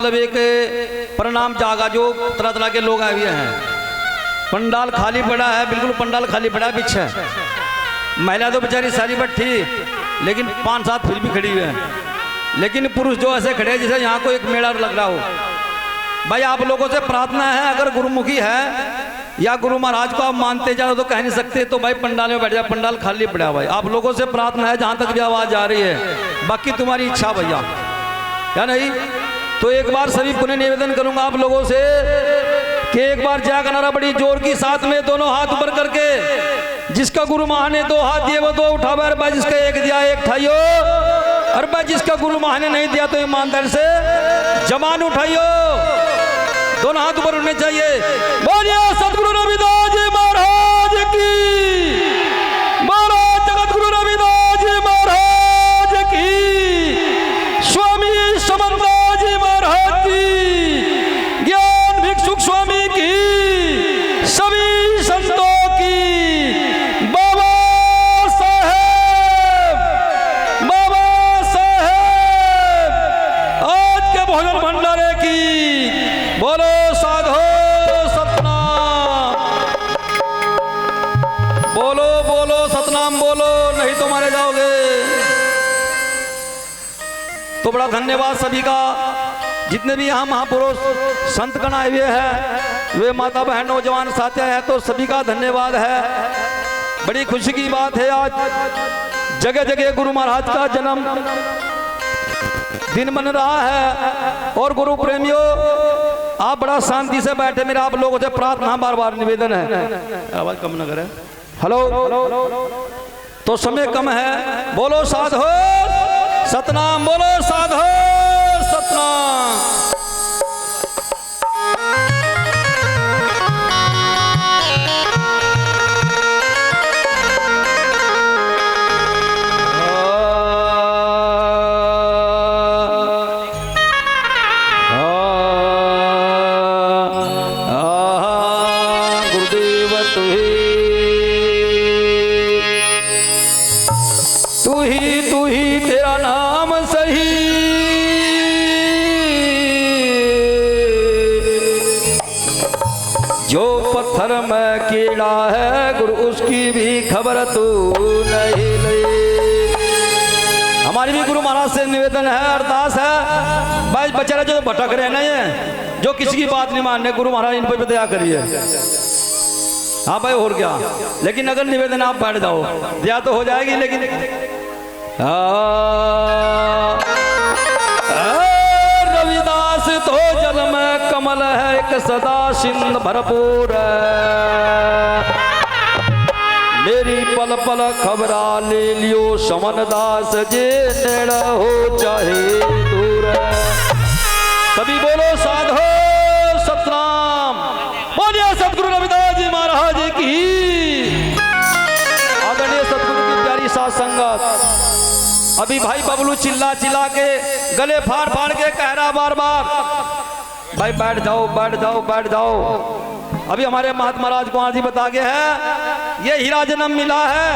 मतलब एक प्रणाम जागा जो तरह तरह के लोग आए हुए हैं। पंडाल खाली पड़ा है, बिल्कुल पंडाल खाली पड़ा है पीछे। महिला तो बेचारी सारी बैठी, लेकिन 5-7 फिर भी खड़ी हुई हैं। लेकिन पुरुष जो ऐसे खड़े हैं जैसे यहाँ को एक मेला लग रहा हो। भाई आप लोगों से प्रार्थना है, अगर गुरुमुखी है या गुरु महाराज को आप मानते जाओ तो कह नहीं सकते, तो भाई पंडाल में बैठ जाए, पंडाल खाली पड़ा। भाई आप लोगों से प्रार्थना है जहाँ तक भी आवाज़ आ रही है, बाकी तुम्हारी इच्छा भैया, या नहीं। तो एक बार सभी पुनः निवेदन करूंगा आप लोगों से कि एक बार जय का नारा बड़ी जोर की साथ में दोनों हाथ ऊपर करके, जिसका गुरु माँ ने 2 हाथ दिए वो 2 उठाओ, अरे भाई जिसका 1 दिया 1 उठाइयो, अरे भाई जिसका गुरु माँ ने नहीं दिया तो ईमानदार से जमान उठाइयो। दोनों हाथ ऊपर उठने चाहिए। बोलिए सतगुरु रविदास जी महाराज की, महाराज जगत गुरु रविदास जी महाराज की, स्वामी समन्ता जी महाराज की, ज्ञान भिक्षुक स्वामी की, सभी संतों की, बाबा साहेब आज के भोजन भंडारे की। बोलो साधो सतनाम, बोलो बोलो सतनाम बोलो, नहीं तो मारे जाओगे। तो बड़ा धन्यवाद सभी का, जितने भी यहाँ महापुरुष संत गण आए हुए हैं, वे माता बहन नौजवान साथी हैं, तो सभी का धन्यवाद है। बड़ी खुशी की बात है, आज जगह जगह गुरु महाराज का जन्म दिन बन रहा है। और गुरु प्रेमियों, आप बड़ा शांति से बैठे, मेरा आप लोगों से प्रार्थना बार बार निवेदन है, आवाज कम न करे। हेलो, तो समय कम है, बोलो साधो सतनाम, बोलो साधो सतनाम। तू ही तेरा नाम सही, जो पत्थर में कीड़ा है गुरु उसकी भी खबर तू नहीं ले। हमारी भी गुरु महाराज से निवेदन है, अरदास है, भाई बेचारे जो भटक रहे ना, ये जो किसी की बात नहीं मानने, गुरु महाराज इन पर दया करिए। हाँ भाई और क्या, लेकिन अगर निवेदन आप बैठ जाओ दया तो हो जाएगी, लेकिन रविदास तो जल में कमल है, एक सदा सिंध भरपूर है। मेरी पल पल खबरा ले लियो, समन दास जे नेड़ हो चाहे दूर है। सभी बोलो साधो सतनाम, बोलिए सतगुरु रविदास जी महाराज की। आदरणीय सतगुरु की प्यारी साथ संगत, अभी भाई बबलू चिल्ला चिल्ला के गले फाड़ फाड़ के कह रहा बार बार, भाई बैठ जाओ बैठ जाओ बैठ जाओ। अभी हमारे महात्मा राज कुमार जी बता गए हैं, ये हीरा जन्म मिला है,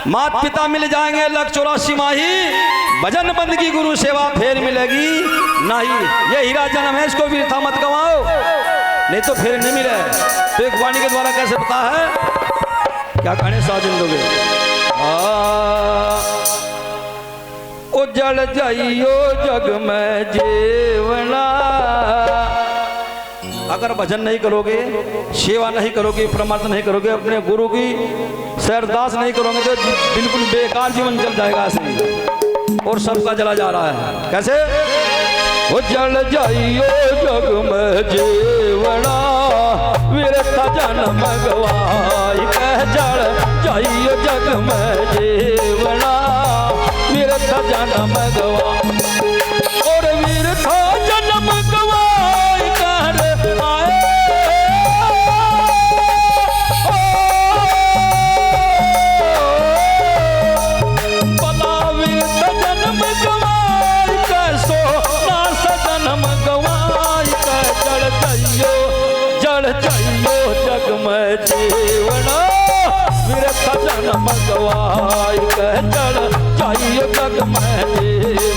माता पिता मिल जाएंगे 184 माही, भजन बंदगी गुरु सेवा फिर मिलेगी नहीं। ये हीरा जन्म है, इसको भी मत गवाओ, नहीं तो फिर नहीं मिले। तो एक वाणी के द्वारा कैसे पता है, क्या कहने साजिन दोगे। उजड़ जाइयो जग में जीवना, अगर भजन नहीं करोगे, सेवा नहीं करोगे, प्रमाण नहीं करोगे, अपने गुरु की सरदास नहीं करोगे, तो बिल्कुल बेकार जीवन चल जाएगा ऐसे, और सबका जला जा रहा है। कैसे उजड़ जाइयो जग में जीवना, विरथ जन्म गवाई, कह जड़ जाइयो जग में जीवना, विरथ जन्म गवा, और विरथ जन्म गवाई कर आए। भला विरथ जन्म गवाई कैसो नास जन्म गवाई, कर जड़ जाइयो जग में जीवना, विरथ जन्म गवाई, कह जड़ जाइयो जग में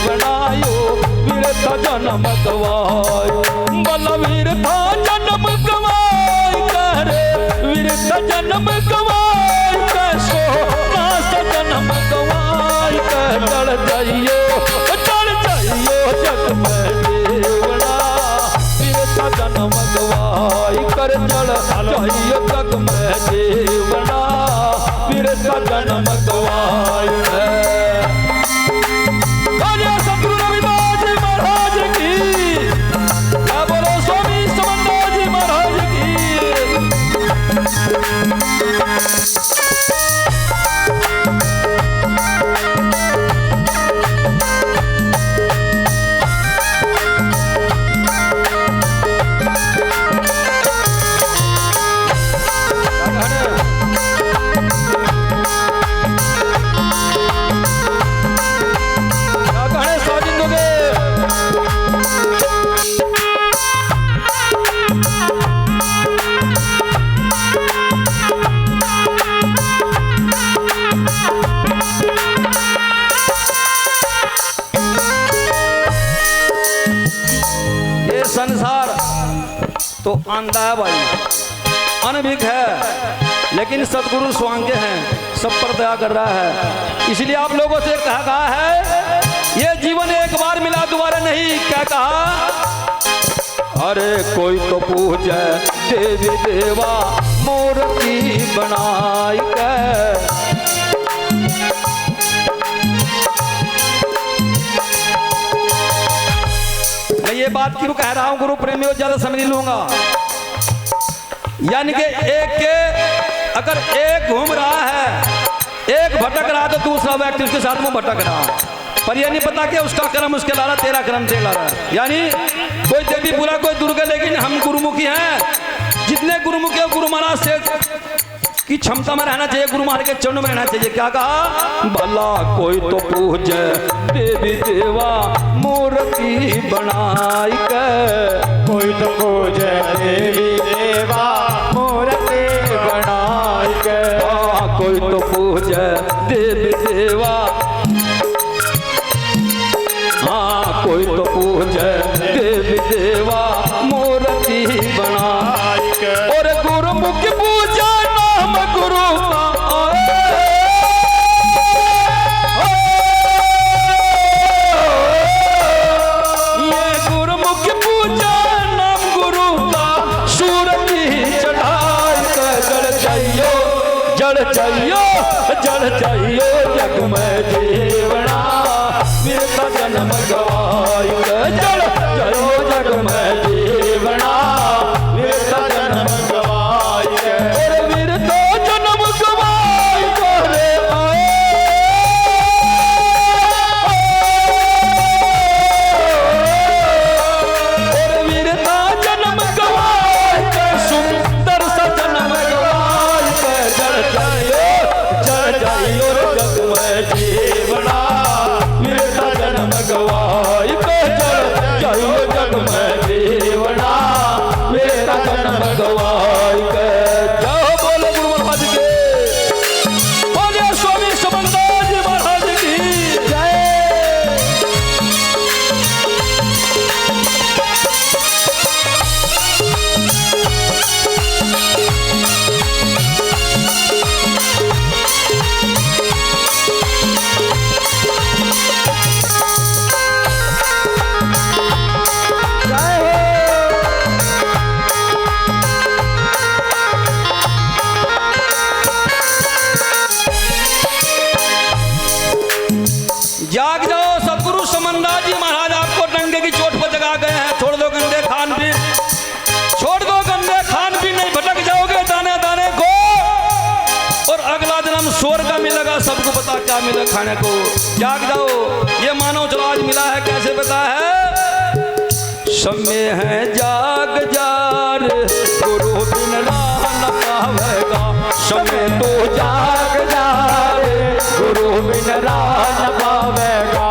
बनायो। वीर था जन्म गवाए, बलवीर था जन्म गवाए करे, वीर था जन्म गवाए कैसो नास जन्म गवाए कह चढ़ जाइयो जग में देवड़ा, वीर था जन्म गवाए कर चढ़ जाइयो जग में देवड़ा, वीर था जन्म गवाए। सतगुरु रविदास जी महाराज की, क्या बोलो स्वामी समन्दास जी महाराज की। संसार तो आंधा है भाई, अनभिक है, लेकिन सतगुरु स्वांग हैं, सब पर दया कर रहा है। इसलिए आप लोगों से कहा है ये जीवन एक बार मिला दोबारा नहीं। क्या कहा? अरे कोई तो पूजे देवी देवा मूर्ति बनाई के, ये बात क्यों कह रहा हूं गुरु प्रेमियों, ज्यादा समझ लूंगा। यानी कि एक के अगर एक घूम रहा है, एक भटक रहा तो दूसरा व्यक्ति उसके साथ में भटक रहा, पर यह नहीं पता कि उसका कर्म उसके ला रहा, तेरा कर्म तेरा ला रहा। यानी कोई देवी बुला कोई दुर्गा, लेकिन हम गुरुमुखी हैं। जितने गुरुमुखी हो गुरु महाराज से की क्षमता में रहना चाहिए, गुरु महाराज के चरणों में रहना चाहिए। क्या कहा? भला कोई तो पूजे देवी देवा मूर्ति बनाई के, कोई तो पूजे देवी देवा मूर्ति बनाई के, कोई तो पूजे देवी देवा, हाँ कोई तो पूजे देवी देवा मूर्ति बनाई के। और गुरुमुखी पूजा नाम गुरु जड़ चाहिए जग में जीवना, वीर का जन्म गवाई जड़ चाहिए जग में जीवना, वीर का जन्म गवाई और वीर का जन्म गवाई करे आए। और वीर का जन्म गवाई सुंदर सा जन्म गवाई जड़ चाहिए जग में जीवना, वीर का जन्म गवाई चाहिए जग में जीवना, वीर का जन्म गवाई के। जाओ बोलो गुरु महाराज के, बोलिए स्वामी समन्दास जी महाराज की जय। जाग जाओ, सतगुरु समन्दास जी महाराज आपको डंडे की चोट पर जगा गए हैं। छोड़ दो गंदे खान पीन, छोड़ दो गंदे खान पीन, नहीं भटक जाओगे दाने दाने को। और अगला जन्म स्वर्ग का मिलेगा, सबको पता क्या मिला खाने को। जाग जाओ, ये मानव जो आज मिला है कैसे पता है? समय है जाग जार, गुरु बिन राह न पावेगा। समय तो जाग जार, गुरु बिन राह न पावेगा।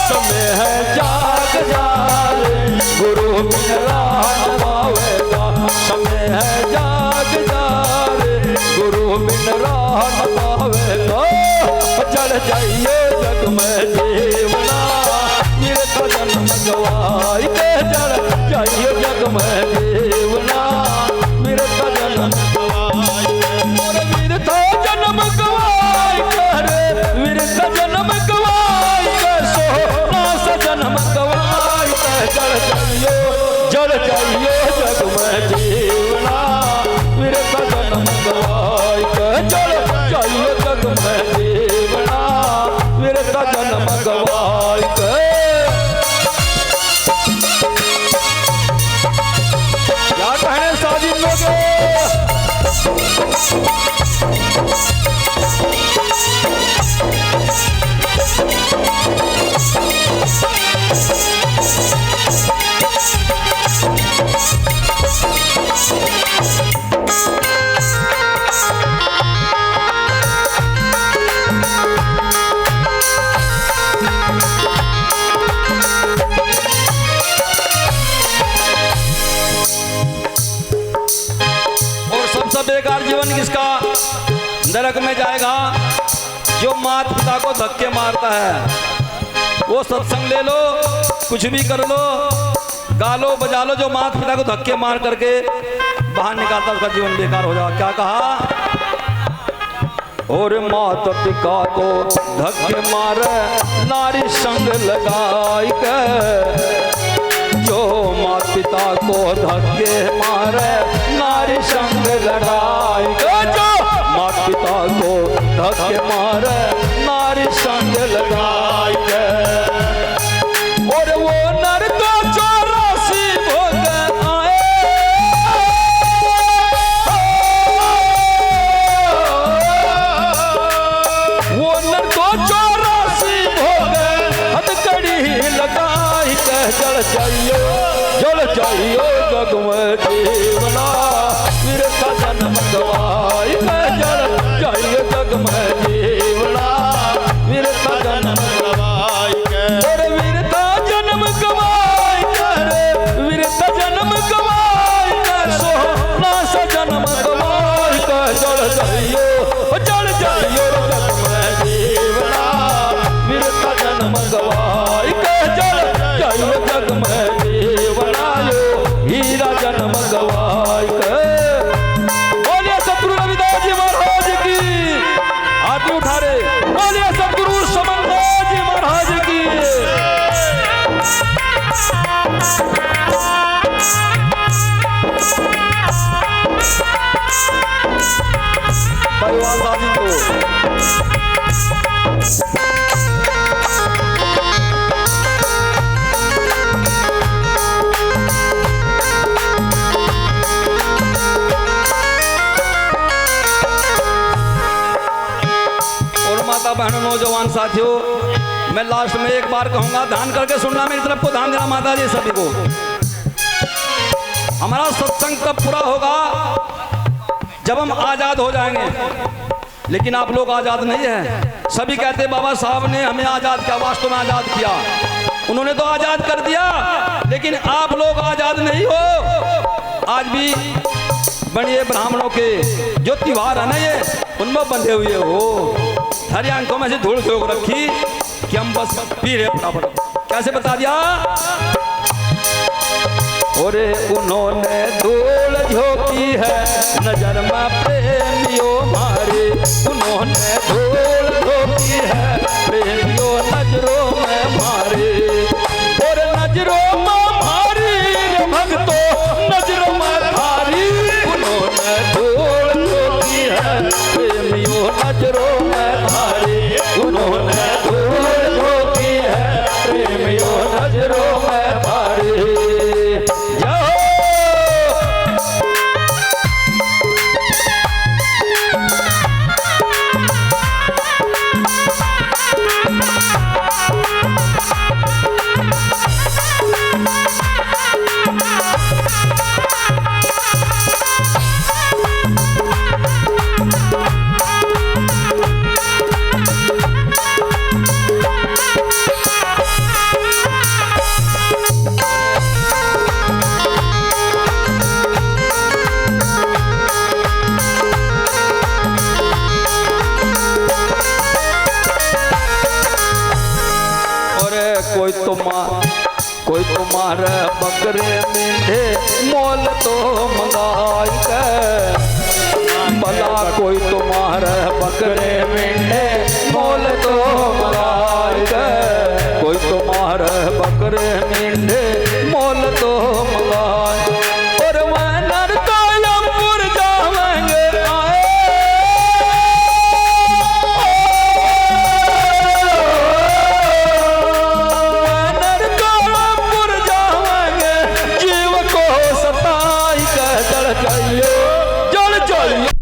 समय है जाग जार, बिन राह न पावे को जड़ जाइयो जग में जीवना मेरे तो जन्म गवाई के जड़ जाइयो जग में जीवना मेरे तो जन्म गवाई और मेरे तो जन्म गवाई करे मेरे तो जन्म गवाई के सोना से जन्म गवाई के जड़ जाइयो जग में जीवना मेरे तो जन्म गवाई के जड़ जाइयो जग में जीवना मेरे तो जन्म गवाई के क्या कहने साजिद लोगे बेकार जीवन किसका नरक में जाएगा जो माता पिता को धक्के मारता है। वो सत्संग ले लो कुछ भी कर लो गा लो बजा लो जो माता पिता को धक्के मार करके बाहर निकालता उसका जीवन बेकार हो जाएगा। क्या कहा और माता पिता को धक्के मारे नारी संग लगाई के जो माता पिता को धक्के मारे नारी संग लड़ाई जो माता पिता को धक्के मारे नारी संग लड़ाई और वो नर तो 84 भोग आए वो नर तो 84 भोग हथकड़ी लगाई जड़ जाइयो जग में जीवना मेरे का जन्म गवाई जड़ जाइयो जग में जीवना मेरे का जन्म गवाई मेरे का जन्म गवाई मेरे का जन्म गवाई सोना सा जन्म गवाई जड़ जाइयो जग में जीवना मेरे का जन्म गवाई जड़ जाइयो जग में हीरा जन्म गवाई के बोलिए सतगुरु रविदास जी महाराज की हाथ उठा रे बोलिए सतगुरु समनदास जी महाराज की परिवार दादी को बहनों नौजवान साथियों मैं लास्ट में एक बार कहूंगा ध्यान करके सुनना मेरी तरफ को ध्यान देना माता जी सभी को। हमारा सत्संग तब पूरा होगा जब हम आजाद हो जाएंगे लेकिन आप लोग आजाद नहीं है। सभी कहते बाबा साहब ने हमें आजाद किया वास्तव में आजाद किया उन्होंने तो आजाद कर दिया लेकिन आप लोग आजाद नहीं हो। आज भी बनिए ब्राह्मणों के जो त्योहार है ना ये उनमें बंधे हुए हो हरी आंखों में से धूल झोंक रखी कि हम बस पी रहे फटाफट कैसे बता दिया और उन्होंने धूल झोंकी है नजर में प्रेमियों मारे उन्होंने धूल झोंकी है प्रेमियों नजरों में मारे और नजरों में मारी भक्तों नजरों में भारी उन्होंने धूल झोंकी है प्रेमियों नजरों में भारी उन्होंने धूल झोंकी है प्रेमियों नजरों में भारी। तुम्हारे बकरे मीठे मोल तो मंगाई के भला कोई तुम्हारे बकरे मीठे मोल तो मंगाई के कोई तुम्हारे बकरे मीठे मोल तो मंगाए और वह नरकायमपुर जावेंगे आए नरकायमपुर जावेंगे जीव को सताई के जल जाइए जल जाइए।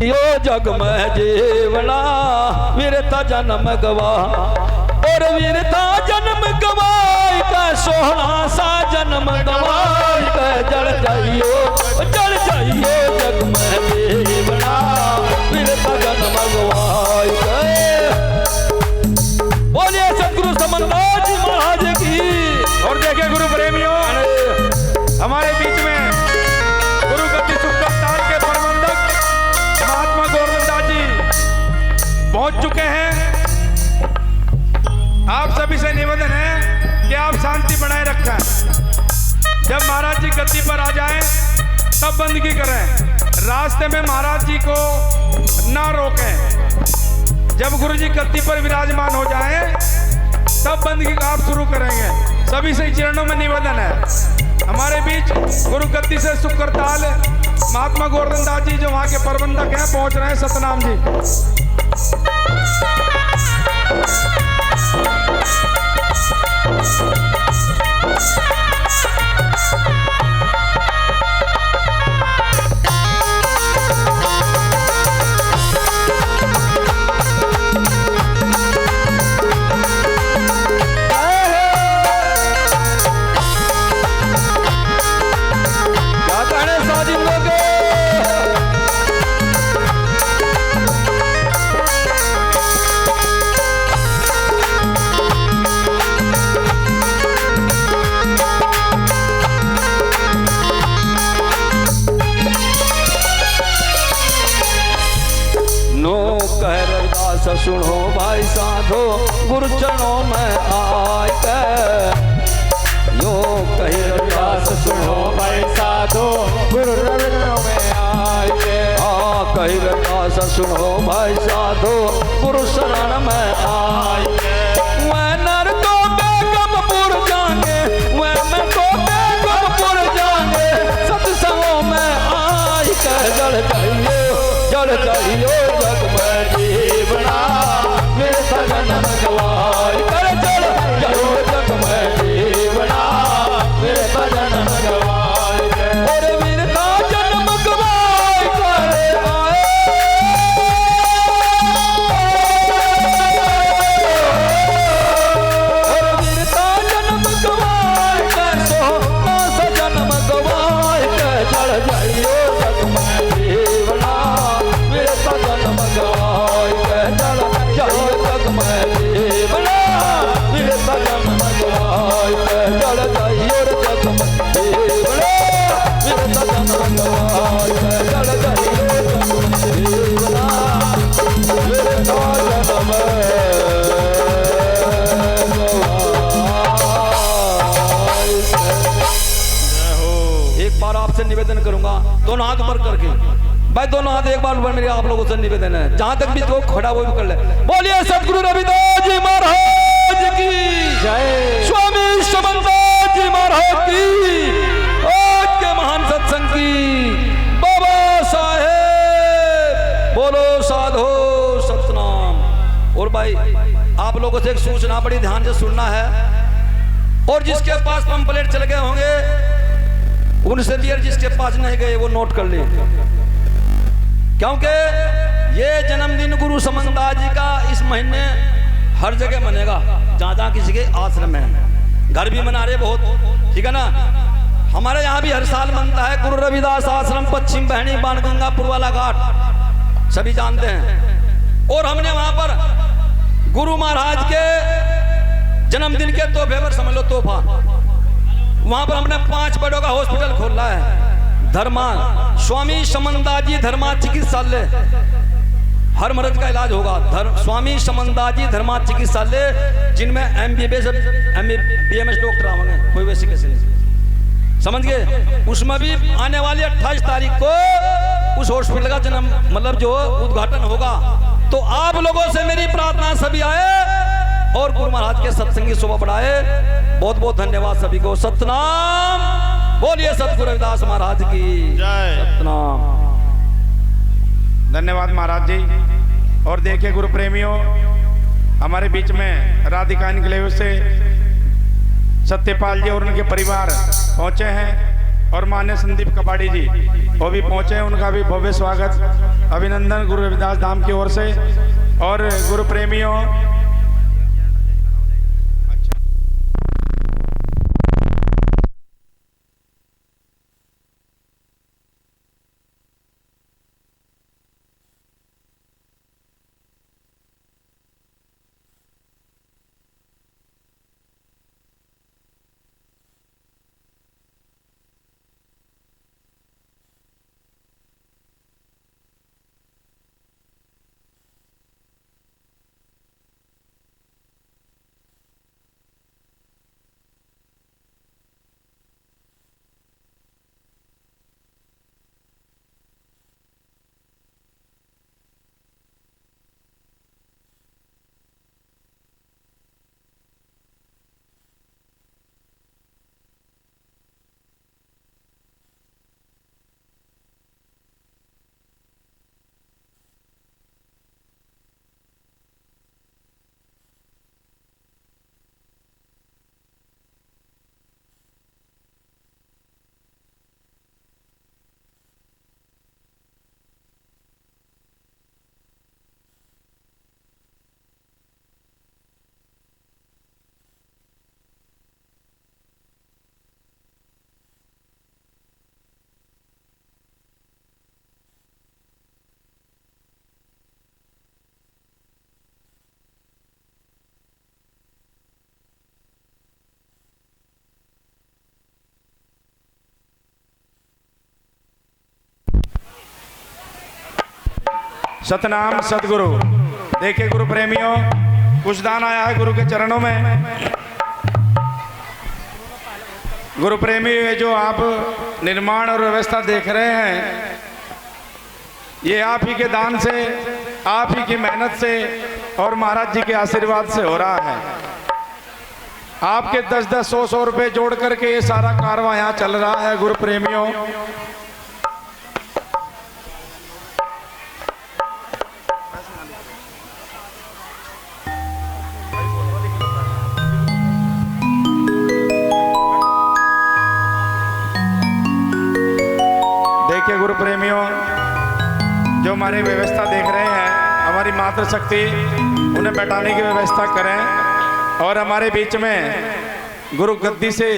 यो जग में जीवना वीरता जन्म गवा और वीरता जन्म गवाई का सोहना सा जन्म गवाई का जल जाइयो जग में जीवना वीरता जन्म गवाई का। बोलिए सतगुरु समन्वय जी महाराज की। और देखिए गुरु प्रेमियों, हमारे बीच में गुरु गद्दी सुखदास ताल के प्रबंधक महात्मा गोवर्धन दास जी पहुंच चुके हैं। आप सभी से निवेदन है कि आप शांति बनाए रखें। जब महाराज जी गद्दी पर आ जाएं तब बंदगी करें, रास्ते में महाराज जी को ना रोकें। जब गुरु जी गद्दी पर विराजमान हो जाएं तब बंदगी आप शुरू करेंगे। सभी से चरणों में निवेदन है। हमारे बीच गुरु गद्दी से सुख करताल महात्मा गोवर्धन दास जी जो वहाँ के प्रबंधक हैं पहुँच रहे हैं। सतनाम जी। सुनो भाई साधो गुरु चरणों में आय के यो कही रविदास सुनो भाई साधो गुरु चरणों में आय के। कही रविदास सुनो भाई साधो गुरु शरण में आय के। वह नर को बेगमपुर जाएंगे, वह मैं को बेगमपुर जाएंगे, सत्संगों में आय के जल जाइयो जग में जीवना से निवेदन करूंगा, दोनों हाथ ऊपर करके, भाई दोनों हाथ एक बार ऊपर, मेरे आप लोगों से निवेदन है, जहां तक भी तो खड़ा वो भी कर ले। बोलिए सतगुरु रविदास जी महाराज की जय। स्वामी समन्दास जी महाराज की, आज के महान सत्संग की बाबा साहेब बोलो साधो सतनाम। और भाई आप लोगों से एक सूचना बड़ी ध्यान से सुनना है, और जिसके पास पंपलेट चल गए होंगे उनसे भी, जिसके पास नहीं गए वो नोट कर ले, क्योंकि ये जन्मदिन गुरु समन्दास जी का इस महीने हर जगह मनेगा, जहाँ जहाँ किसी के आश्रम है, घर भी मना रहे बहुत, ठीक है ना। हमारे यहाँ भी हर साल मनता है गुरु रविदास आश्रम, पश्चिम बहनी बाणगंगा पुरवाला घाट, सभी जानते हैं। और हमने वहां पर गुरु महाराज के जन्मदिन के तोहफे पर, समझ लो तोहफा, वहां पर हमने 5 बेडों का हॉस्पिटल खोला है, धर्मा स्वामी समन्दास जी धर्मा चिकित्सालय, हर मर्ज का इलाज होगा। स्वामी समन्दास जी धर्मा चिकित्सालय, जिनमें MBBS BMS डॉक्टर आवेंगे, कोई वैसे कैसे नहीं, समझ गए। उसमें भी आने वाली 28 तारीख को उस हॉस्पिटल का जन्म मतलब जो उद्घाटन होगा, तो आप लोगों से मेरी प्रार्थना, सभी आए और गुरु महाराज के सत्संग की शोभा बढ़ाए। बहुत बहुत धन्यवाद सभी को। सतनाम। बोलिए सतगुरु रविदास महाराज की जय। सतनाम। धन्यवाद महाराज जी। और देखिए गुरु प्रेमियों, हमारे बीच में राधिका निकले से सत्यपाल जी और उनके परिवार पहुंचे हैं, और मान्य संदीप कपाड़ी जी वो भी पहुंचे हैं, उनका भी भव्य स्वागत अभिनंदन गुरु रविदास धाम की ओर से। और गुरु प्रेमियों, सतनाम सतगुरु। देखिए गुरु प्रेमियों, कुछ दान आया है गुरु के चरणों में। गुरु प्रेमी, ये जो आप निर्माण और व्यवस्था देख रहे हैं, ये आप ही के दान से, आप ही की मेहनत से और महाराज जी के आशीर्वाद से हो रहा है। आपके 10-10, 100-100 रुपए जोड़ करके ये सारा कारवां यहाँ चल रहा है गुरु प्रेमियों। देखिए गुरु प्रेमियों, जो हमारी व्यवस्था देख रहे हैं, हमारी मातृशक्ति उन्हें बैठाने की व्यवस्था करें। और हमारे बीच में गुरु गद्दी से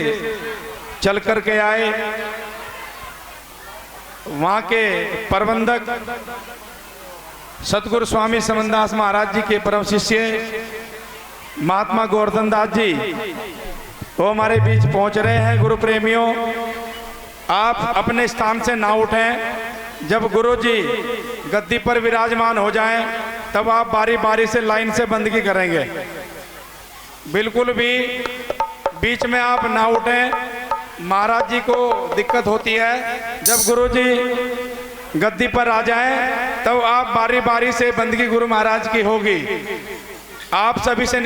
चल कर के आए वहाँ के प्रबंधक सतगुरु स्वामी समन्दास महाराज जी के परम शिष्य महात्मा गोवर्धन दास जी, वो हमारे बीच पहुँच रहे हैं। गुरु प्रेमियों, आप अपने स्थान से ना उठें। जब गुरु जी गद्दी पर विराजमान हो जाएं, तब आप बारी बारी से लाइन से बंदगी करेंगे। बिल्कुल भी बीच में आप ना उठें। महाराज जी को दिक्कत होती है जब गुरु जी गद्दी पर आ जाएं, तब आप बारी बारी से बंदगी गुरु महाराज की होगी। आप सभी से